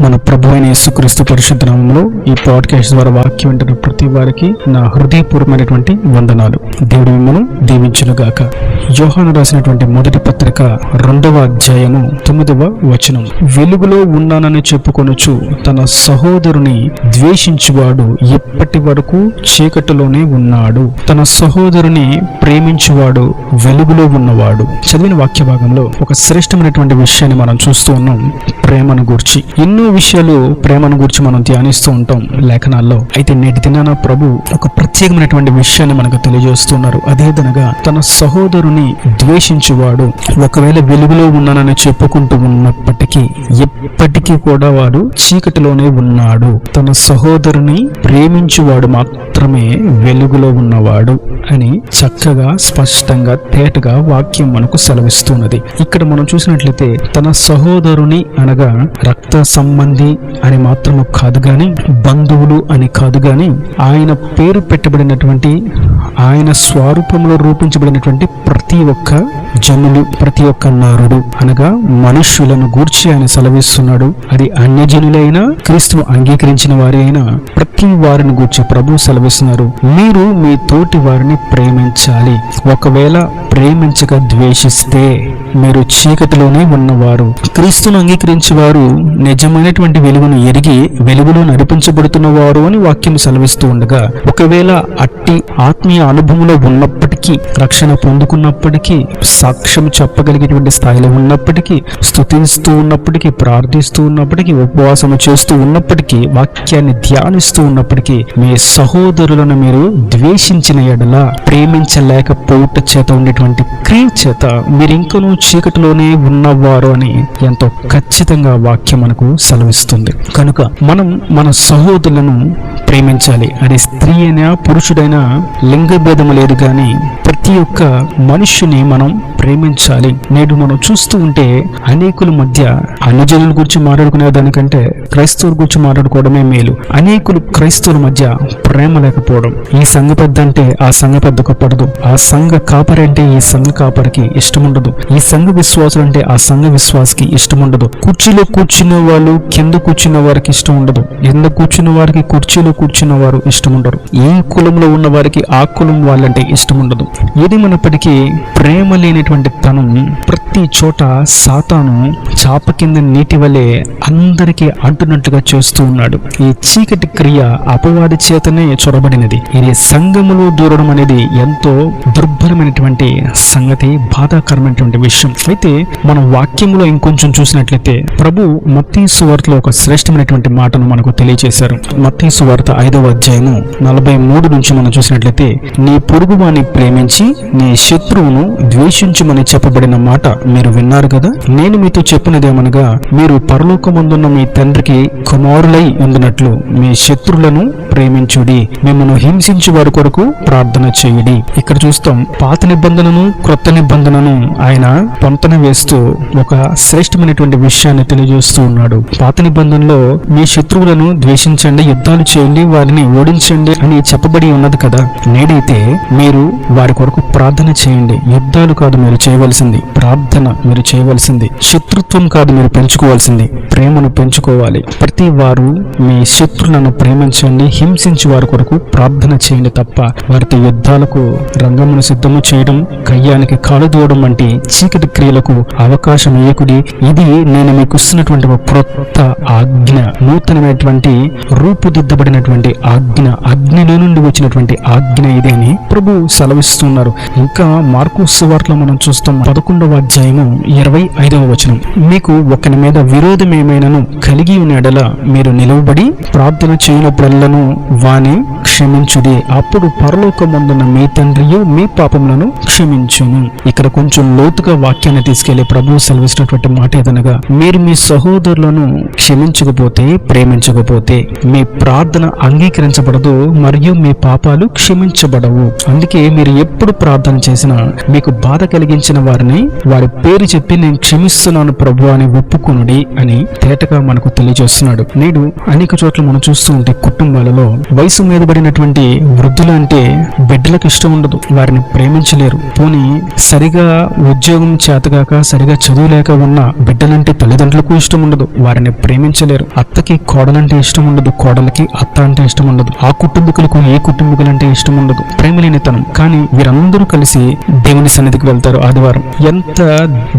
మన ప్రభు అయిన యేసుక్రీస్తు పరిశుద్ధ నామములో ఈ పాడ్కాస్ట్ ద్వారా వాక్యం వింటున్న ప్రతి వారికి నా హృదయపూర్వమైనటువంటి వందనాలు. దేవుడు మిమ్మల్ని దీవించునుగాక. యోహాను రాసినటువంటి మొదటి పత్రిక 2వ అధ్యాయము 9వ వచనం. వెలుగులో ఉన్నానని చెప్పుకొనుచు తన సహోదరుని ద్వేషించువాడు ఎప్పటి వరకు చీకటిలోనే ఉన్నాడు. తన సహోదరుని ప్రేమించువాడు వెలుగులో ఉన్నవాడు. చదివిన వాక్య భాగంలో ఒక శ్రేష్టమైనటువంటి విషయాన్ని మనం చూస్తూ ఉన్నాం. ప్రేమను గూర్చి ఎన్నో విషయాలు ప్రేమను గూర్చి మనం ధ్యానిస్తూ ఉంటాం లేఖనాల్లో. అయితే నేటి దినాన ప్రభు ఒక ప్రత్యేకమైనటువంటి విషయాన్ని మనకు తెలియజేస్తున్నారు. అదేదనగా తన సహోదరుని ద్వేషించువాడు ఒకవేళ వెలుగులో ఉన్నానని చెప్పుకుంటూ ఉన్నప్పటికీ ఎప్పటికీ కూడా వాడు చీకటిలోనే ఉన్నాడు. తన సహోదరుని ప్రేమించువాడు మాత్రమే వెలుగులో ఉన్నవాడు అని చక్కగా స్పష్టంగా తేటగా వాక్యం మనకు సెలవిస్తున్నది. ఇక్కడ మనం చూసినట్లయితే తన సహోదరుని అనగా రక్త సంబంధి అని మాత్రము కాదు గాని, బంధువులు అని కాదు గాని, ఆయన పేరు పెట్టబడినటువంటి, ఆయన స్వరూపంలో రూపించబడినటువంటి ప్రతి ఒక్క జనులు, ప్రతి ఒక్క నరుడు అనగా మనుష్యులను గూర్చి ఆయన సెలవిస్తున్నాడు. అది అన్యజనులైనా క్రీస్తును అంగీకరించిన వారి అయినా ప్రతి వారిని గూర్చి ప్రభు సెలవిస్తున్నారు. మీరు మీ తోటి వారిని ప్రేమించాలి. ఒకవేళ ప్రేమించక ద్వేషిస్తే మీరు చీకటిలోనే ఉన్నవారు. క్రీస్తును అంగీకరించే వారు నిజమైనటువంటి వెలుగును ఎరిగి వెలుగులో నడిపించబడుతున్న వారు అని వాక్యం సెలవిస్తూ ఉండగా, ఒకవేళ అట్టి ఆత్మీయ అనుభవంలో ఉన్నప్పటికీ, రక్షణ పొందుకున్నప్పటికీ, సాక్ష్యం చెప్పగలిగేటువంటి స్థాయిలో ఉన్నప్పటికీ, స్తుతిస్తూ ఉన్నప్పటికీ, ప్రార్థిస్తూ ఉన్నప్పటికీ, ఉపవాసం చేస్తూ ఉన్నప్పటికీ, వాక్యాన్ని ధ్యానిస్తూ ఉన్నప్పటికీ, మీ సహోదరులను మీరు ద్వేషించిన ఎడల ప్రేమించలేకపోవట చేత ఉండేటువంటి క్రియ చేత మీరు ఇంకనూ చీకటిలోనే ఉన్నవారు అని ఎంతో ఖచ్చితంగా వాక్యం మనకు సెలవిస్తుంది. కనుక మనం మన సహోదరులను ప్రేమించాలి. అది స్త్రీ అయినా పురుషుడైనా లింగ భేదము లేదు కానీ ప్రతి ఒక్క మనుష్యుని మనం ప్రేమించాలి. నేడు మనం చూస్తూ ఉంటే అనేకుల మధ్య అన్యజనుల గురించి మాట్లాడుకునే దానికంటే క్రైస్తవుల గురించి మాట్లాడుకోవడమే మేలు. అనేకులు క్రైస్తవుల మధ్య ప్రేమ లేకపోవడం. ఈ సంఘ పెద్ద అంటే ఆ సంఘ పెద్దకు పడదు, ఆ సంఘ కాపరి అంటే ఈ సంఘ కాపరికి ఇష్టం ఉండదు, ఈ సంఘ విశ్వాసులు అంటే ఆ సంఘ విశ్వాసకి ఇష్టం ఉండదు, కుర్చీలో కూర్చున్న వాళ్ళు కింద కూర్చున్న వారికి ఇష్టం ఉండదు, కింద కూర్చున్న వారికి కుర్చీలో కూర్చున్న వారు ఇష్టం ఉండరు, ఈ కులంలో ఉన్న వారికి ఆ కులం వాళ్ళంటే ఇష్టం ఉండదు. ఏదేమైనప్పటికీ ప్రేమ లేనటువంటి తనం ప్రతి చోట సాతాను చాప కింద నీటి వలె అందరికీ అంటున్నట్టుగా చేస్తూ ఉన్నాడు. ఈ చీకటి క్రియ అపవాది చేతనే చొరబడినది. ఇది సంఘములో దూరడం అనేది ఎంతో దుర్భరమైనటువంటి సంగతి, బాధాకరమైనటువంటి విషయం. అయితే మనం వాక్యంలో ఇంకొంచెం చూసినట్లయితే ప్రభు మత్తయి సువార్తలో ఒక శ్రేష్టమైనటువంటి మాటను మనకు తెలియజేశారు. మత్తయి సువార్త 5వ అధ్యాయము 43 నుంచి మనం చూసినట్లయితే, నీ పొరుగువాని ప్రేమించి నీ శత్రువును ద్వేషించుమని చెప్పబడిన మాట మీరు విన్నారు కదా. నేను మీతో చెప్పినదేమనగా, మీరు పరలోకమందున్న మీ తండ్రికి కుమారులై ఉండినట్లు మీ శత్రులను ప్రేమించుడి, మిమ్మల్ని హింసించు వారి కొరకు ప్రార్థన చేయుడి. ఇక్కడ చూస్తాం పాత నిబంధనను క్రొత్త నిబంధనను ఆయన పొంతన వేస్తూ ఒక శ్రేష్టమైనటువంటి విషయాన్ని తెలియజేస్తూ ఉన్నాడు. పాత నిబంధనలో మీ శత్రువులను ద్వేషించండి, యుద్ధాలు చేయండి, వారిని ఓడించండి అని చెప్పబడి ఉన్నది కదా. నేడైతే మీరు వారి కొరకు ప్రార్థన చేయండి. యుద్ధాలు కాదు మీరు చేయవలసింది, ప్రార్థన మీరు చేయవలసింది. శత్రుత్వం కాదు మీరు పెంచుకోవాల్సింది, ప్రేమను పెంచుకోవాలి. ప్రతి వారు మీ శత్రులను ప్రేమించండి, హింసించి వారి కొరకు ప్రార్థన చేయండి తప్ప వారితో యుద్ధాలకు రంగమును సిద్ధము చేయడం, కయ్యానికి కాలు దూవడం వంటి చీకటి క్రియలకు అవకాశం ఇయ్యకుడి. ఇది నేను మీకు ఇస్తున్నటువంటి ఒక క్రొత్త ఆజ్ఞ, నూతనమైనటువంటి రూపుదిద్దబడినటువంటి ఆజ్ఞ, అగ్నిలో నుండి వచ్చినటువంటి ఆజ్ఞ ఇది అని ప్రభు సెలవిస్తున్నారు. ఇంకా మార్కు సువార్తలో మనం చూస్తాం 11వ అధ్యాయము 25వ వచనం, మీకు ఒకని మీద విరోధం ఏమైనాను కలిగి ఉన్న ఎడల మీరు నిలవబడి ప్రార్థన చేయనప్పుడల్లను వాని క్షమించుడి, అప్పుడు పరలోకమందున్న మీ తండ్రియు మీ పాపములను క్షమించును. ఇక్కడ కొంచెం లోతుగా వాక్యాన్ని తీసుకెళ్లి ప్రభు సెలవిస్తున్నటువంటి మాట ఏదనగా, మీరు మీ సహోదరులను క్షమించకపోతే, ప్రేమించకపోతే మీ ప్రార్థన అంగీకరించబడదు మరియు మీ పాపాలు క్షమించబడవు. అందుకే మీరు ఎప్పుడు ప్రార్థన చేసినా మీకు బాధ కలిగించిన వారిని వారి పేరు చెప్పి నేను క్షమిస్తున్నాను ప్రభు అని ఒప్పుకొనుడి అని తేటగా మనకు తెలియజేస్తున్నాడు. నేడు అనేక చోట్ల మనం చూస్తూ ఉంటే కుటుంబాలలో వయసు మీద పడినటువంటి వృద్ధులు అంటే బిడ్డలకు ఇష్టం ఉండదు, వారిని ప్రేమించలేరు. పోనీ సరిగా ఉద్యోగం చేతగాక సరిగా చదువులేక ఉన్న బిడ్డలంటే తల్లిదండ్రులకు ఇష్టం ఉండదు, వారిని ప్రేమించలేరు. అత్తకి కోడలంటే ఇష్టం ఉండదు, కోడలకి అత్త అంటే ఇష్టం ఉండదు. ఆ కుటుంబీకులకు ఏ కుటుంబీకులంటే ఇష్టం ఉండదు, ప్రేమలేనితనం. కానీ వీరందరూ కలిసి దేవుని సన్నిధికి వెళ్తారు ఆదివారం. ఎంత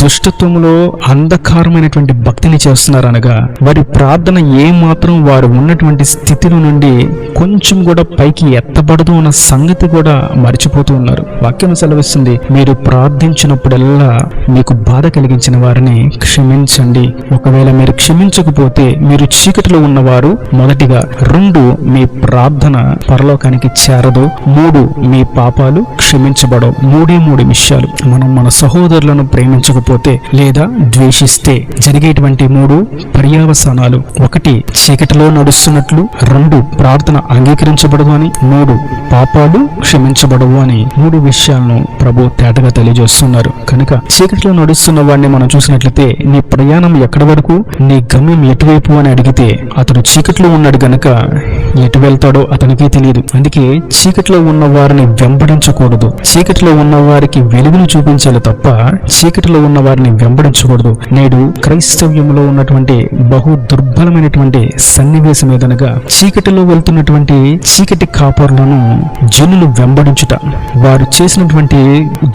దుష్టత్వములో అంధకారమైనటువంటి భక్తిని చేస్తున్నారు అనగా, వారి ప్రార్థన ఏ మాత్రం వారు ఉన్నటువంటి స్థితిలో నుండి కొంచెం కూడా పైకి ఎత్తబడదు అన్న సంగతి కూడా మర్చిపోతూ ఉన్నారు. వాక్యం సెలవిస్తుంది, మీరు ప్రార్థించినప్పుడల్లా మీకు బాధ కలిగించిన వారిని క్షమించండి. ఒకవేళ మీరు క్షమించకపోతే మీరు చీకటిలో ఉన్నవారు మొదటిగా, 2 మీ ప్రార్థన పరలోకానికి చేరదు, 3 మీ పాపాలు క్షమించబడవు. 3 విషయాలు. మనం మన సహోదరులను ప్రేమించకపోతే లేదా ద్వేషిస్తే జరిగేటువంటి 3 పర్యవసానాలు. 1 చీకటిలో నడుస్తున్నట్లు, 2 ప్రార్థన అంగీకరించబడదు అని, 3 పాపాలు క్షమించబడవు అని 3 విషయాలను ప్రభు తేటగా తెలియజేస్తున్నారు. కనుక చీకటిలో నడుస్తున్న వాడిని మనం చూసినట్లయితే, నీ ప్రయాణం ఎక్కడి వరకు, నీ గమ్యం ఎటువైపు అని అడిగితే అతడు చీకటిలో ఉన్నాడు గనక ఎటు వెళ్తాడో అతనికే తెలియదు. అందుకే చీకటిలో ఉన్న వారిని వెంబడించకూడదు, చీకటిలో ఉన్న వారికి వెలుగును చూపించాలి తప్ప చీకటిలో ఉన్న వారిని వెంబడించకూడదు. నేడు క్రైస్తవ్యంలో ఉన్నటువంటి బహు దుర్బలమైనటువంటి సన్నివేశం ఏదనగా, చీకటిలో వెళ్తున్నటువంటి చీకటి కాపరులను జనులు వెంబడించుట, వారు చేసినటువంటి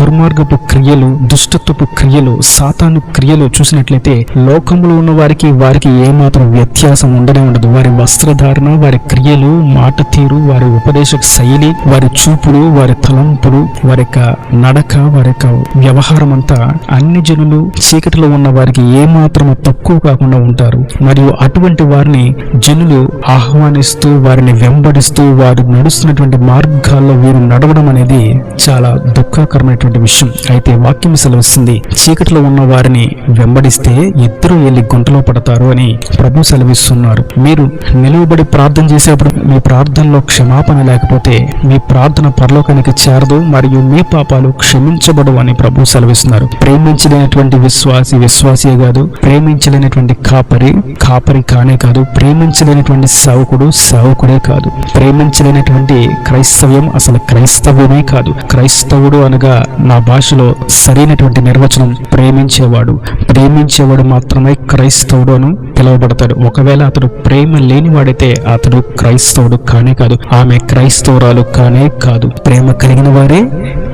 దుర్మార్గపు క్రియలు, దుష్టత్వపు క్రియలు, సాతాను క్రియలు చూసినట్లయితే లోకంలో ఉన్న వారికి ఏమాత్రం వ్యత్యాసం ఉండనే ఉండదు. వారి వస్త్రధారణ, వారి క్రియలు, మాట తీరు, వారి ఉపదేశ శైలి, వారి చూపులు, వారి తలంపులు, వారి యొక్క నడక, వారి యొక్క వ్యవహారం అంతా అన్ని జనులు చీకటిలో ఉన్న వారికి ఏమాత్రం తక్కువ కాకుండా ఉంటారు. మరియు అటువంటి వారిని జనులు ఆహ్వానిస్తూ వారిని వెంబడిస్తూ వారు నడుస్తున్నటువంటి మార్గాల్లో వీరు నడవడం అనేది చాలా దుఃఖకరమైనటువంటి విషయం. అయితే వాక్యం సెలవిస్తుంది, చీకటిలో ఉన్న వారిని వెంబడిస్తే ఇద్దరు వెళ్ళి గుంటలో పడతారు అని ప్రభు సెలవిస్తున్నారు. మీరు నిలువబడి ప్రార్థన చేసేప్పుడు మీ ప్రార్థనలో క్షమాపణ లేకపోతే మీ ప్రార్థన పరలోకానికి చేరదు మరియు మీ పాపాలు క్షమించబడవు అని ప్రభు సెలవిస్తున్నారు. ప్రేమించలేనటువంటి విశ్వాసియే కాదు, ప్రేమించలేనటువంటి కాపరి కానే కాదు, ప్రేమించలేనటువంటి సేవకుడే కాదు, ప్రేమించలేనటువంటి క్రైస్తవ్యం అసలు క్రైస్తవ్యమే కాదు. క్రైస్తవుడు అనగా నా భాషలో సరైనటువంటి నిర్వచనం ప్రేమించేవాడు మాత్రమే క్రైస్తవుడు అని పిలువబడతాడు. ఒకవేళ అతడు ప్రేమ లేనివాడైతే అతడు క్రైస్తవుడు కానే కాదు, ఆమె క్రైస్తవురాలు కానే కాదు. ప్రేమ కలిగిన వారే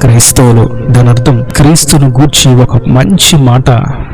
క్రైస్తవులు. దాని అర్థం క్రీస్తును గూర్చి ఒక మంచి మాట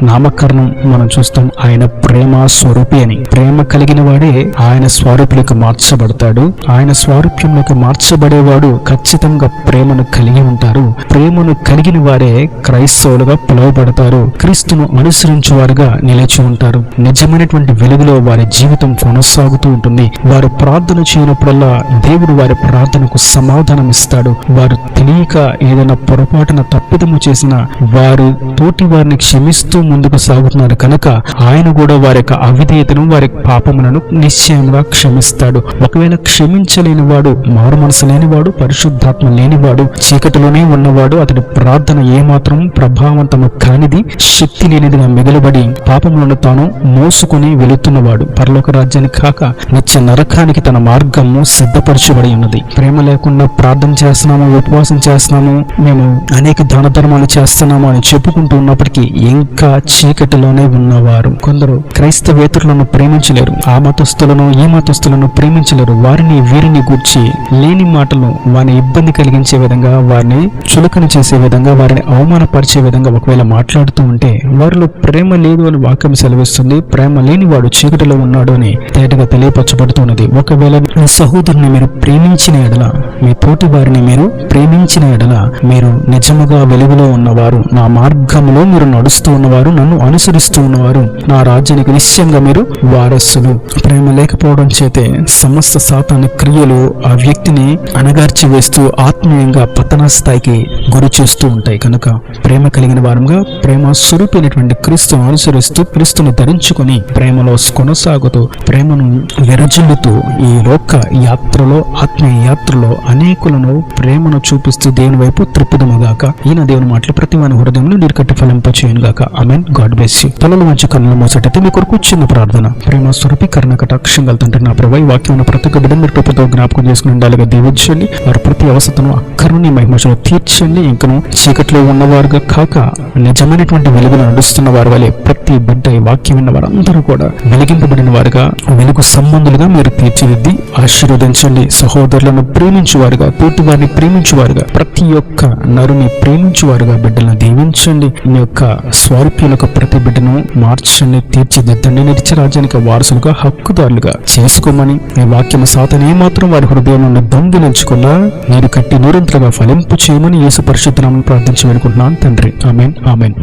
నామకరణం మనం చూస్తాం, ఆయన ప్రేమ స్వరూపి అని. ప్రేమ కలిగిన వాడే ఆయన స్వరూపులకు మార్చబడతాడు. ఆయన స్వరూప్యంలోకి మార్చబడేవాడు ఖచ్చితంగా ప్రేమను కలిగి ఉంటారు. ప్రేమను కలిగిన వారే క్రైస్తవులుగా పిలువబడతారు, క్రీస్తును అనుసరించే వారుగా నిలిచి ఉంటారు. నిజమైనటువంటి వెలుగులో వారి జీవితం కొనసాగుతూ ఉంటుంది. వారు ప్రార్థన చేయనప్పుడల్లా దేవుడు వారి ప్రార్థనకు సమాధానం ఇస్తాడు. వారు తెలియక ఏదైనా పొరపాటున తప్పిదము చేసిన వారు తోటి వారిని క్షమిస్తూ ముందుకు సాగుతున్నారు కనుక ఆయన కూడా వారి యొక్క అవిధేయతను, వారి పాపములను నిశ్చయంగా క్షమిస్తాడు. ఒకవేళ క్షమించలేని వాడు, మారు మనసు లేనివాడు, పరిశుద్ధాత్మ లేనివాడు, చీకటిలోనే ఉన్నవాడు, అతడి ప్రార్థన ఏమాత్రం ప్రభావవంతము కానిది, శక్తి లేనిదిగా మిగలబడి పాపములను తాను మోసుకుని వెళుతున్నవాడు పరలోక రాజ్యానికి కాక నిత్య నరకానికి తన మార్గము సిద్ధపరచబడి ఉన్నది. ప్రేమ లేకుండా ప్రార్థన చేస్తున్నాము, ఉపవాసం చేస్తున్నాము, మేము అనేక దాన ధర్మాలు చేస్తున్నాము అని చెప్పుకుంటూ ఉన్నప్పటికీ ఇంకా చీకటిలోనే ఉన్నవారు. కొందరు క్రైస్తవేతరులను ప్రేమించలేరు, ఆ మతస్థులను ఈ మతస్థులను ప్రేమించలేరు. వారిని వీరిని గూర్చి లేని మాటలు వారిని ఇబ్బంది కలిగించే విధంగా, వారిని చులకన చేసే విధంగా, వారిని అవమానపరిచే విధంగా ఒకవేళ మాట్లాడుతూ ఉంటే వారిలో ప్రేమ లేదు అని వాక్యం సెలవిస్తుంది. ప్రేమ లేని వాడు చీకటిలో ఉన్నాడు అని తేటగా తెలియపరచబడుతున్నది. ఒకవేళ మీ సహోదరుని మీరు ప్రేమించిన ఎడల, మీ తోటి వారిని మీరు ప్రేమించిన ఎడల మీరు నిజముగా వెలుగులో ఉన్నవారు, నా మార్గంలో మీరు నడుస్తూ ఉన్నవారు, నన్ను అనుసరిస్తూ ఉన్నవారు, నా రాజ్యానికి నిశ్చయంగా మీరు వారసులు. ప్రేమ లేకపోవడం చేతే సమస్త సాతాను క్రియలు ఆ వ్యక్తిని అణగార్చి వేస్తూ ఆత్మీయంగా పతన స్థాయికి గురి చేస్తూ ఉంటాయి. కనుక ప్రేమ కలిగిన వారంగా, ప్రేమ స్వరూపైనటువంటి క్రీస్తును అనుసరిస్తూ, క్రీస్తుని ధరించుకొని ప్రేమలో కొనసాగుతూ, ప్రేమను విరజిల్లుతూ ఈ లోక యాత్రలో, ఆత్మీయ యాత్రలో అనేకులను ప్రేమను చూపిస్తూ దేవుని వైపు త్రిప్పుదము గాక. ఈయన దేవుని మాటలు ప్రతి వాని హృదయంలో నీరు కట్టి ఫలింప చేయను గాక. ఆమేన్. God bless you. తలలో మంచి కన్నులు మోసటైతే మీ కొరకు చిన్న ప్రార్థన. ప్రేమ స్వరూపి కరుణ కటాక్షం గలతంటే నా ప్రభు, ఈ వాక్యం ప్రతి ఒక్క బిడ్డ మీరు కృపతో జ్ఞాపకం చేసుకుని ఉండాలిగా దీవించండి. వారు ప్రతి అవసరతను అక్కరుని మహిమలో తీర్చండి. ఇంకను చీకట్లో ఉన్నవారుగా కాక నిజమైనటువంటి వెలుగును నడుస్తున్న వారి వలె ప్రతి బిడ్డ ఈ వాక్యం విన్న వారందరూ కూడా వెలిగింపబడిన వారుగా, వెలుగు సంబంధులుగా మీరు తీర్చిదిద్ది ఆశీర్వదించండి. సహోదరులను ప్రేమించువారుగా, తోటి వారిని ప్రేమించువారుగా, ప్రతి ఒక్క నరుని ప్రేమించువారుగా బిడ్డలను దీవించండి. మీ యొక్క స్వారూప్యులకు ప్రతి బిడ్డను మార్చండి, తీర్చిదిద్దండి. నిత్య రాజ్యానికి వారసులుగా, హక్కుదారులుగా చేసుకోమని ఈ వాక్యం సాతనే మాత్రం వారి హృదయం నుండి దొంగిలించుకున్నా నీరు కట్టి నిరంతరంగా ఫలింపు చేయమని యేసు పరిశుద్ధ నామమున ప్రార్థించి వేడుకుంటున్నాను తండ్రి. ఆమేన్. ఆమేన్.